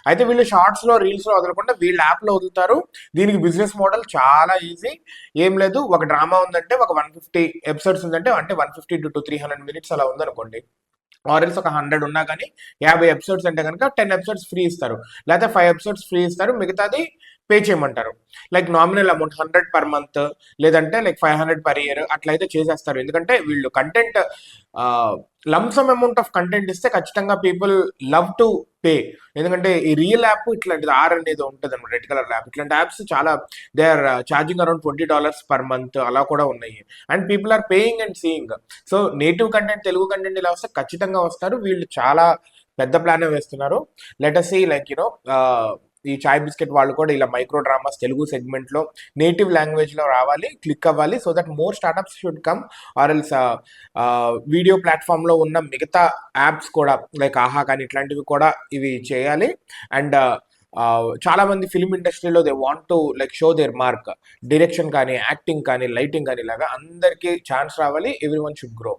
అయితే వీళ్ళు షార్ట్స్లో రీల్స్లో వదలకుండా వీళ్ళ యాప్లో వదులుతారు. దీనికి బిజినెస్ మోడల్ చాలా ఈజీ. ఏం లేదు, ఒక డ్రామా ఉందంటే ఒక 150 ఎపిసోడ్స్ ఉందంటే అంటే 150 to 300 మినిట్స్ అలా ఉందనుకోండి, ఆర్ఎల్స్ ఒక 100 ఉన్నా కానీ 50 ఎపిసోడ్స్ అంటే కనుక 10 ఎపిసోడ్స్ ఫ్రీ ఇస్తారు, లేకపోతే 5 ఎపిసోడ్స్ ఫ్రీ ఇస్తారు, మిగతాది పే చేయమంటారు. Like nominal amount 100 per month, లేదంటే లైక్ 500 పర్ ఇయర్ అట్లయితే చేసేస్తారు. ఎందుకంటే వీళ్ళు content lump sum amount of content ఇస్తే ఖచ్చితంగా పీపుల్ లవ్ టు పే. ఎందుకంటే ఈ రియల్ యాప్ ఇట్లాంటిది ఆర్ అనేది ఉంటుంది అనమాట, రెడ్ కలర్ యాప్. ఇట్లాంటి యాప్స్ చాలా they are charging around $20 per month అలా కూడా ఉన్నాయి. And people are paying and seeing. So native content, Telugu content ఇలా వస్తే ఖచ్చితంగా వస్తారు. వీళ్ళు చాలా పెద్ద ప్లాన్ వేస్తున్నారు. Let us see like you know ఈ చాయ్ బిస్కెట్ వాళ్ళు కూడా ఇలా మైక్రో డ్రామాస్ తెలుగు సెగ్మెంట్లో నేటివ్ లాంగ్వేజ్లో రావాలి, క్లిక్ అవ్వాలి, so that more startups should come. Or else video ప్లాట్ఫామ్లో ఉన్న మిగతా యాప్స్ కూడా లైక్ ఆహా కానీ ఇట్లాంటివి కూడా ఇవి చేయాలి. అండ్ చాలా మంది ఫిల్మ్ ఇండస్ట్రీలో they want to like show their mark. Direction కానీ, యాక్టింగ్ కానీ, లైటింగ్ కానీ, ఇలాగా అందరికీ ఛాన్స్ రావాలి. Every one should grow.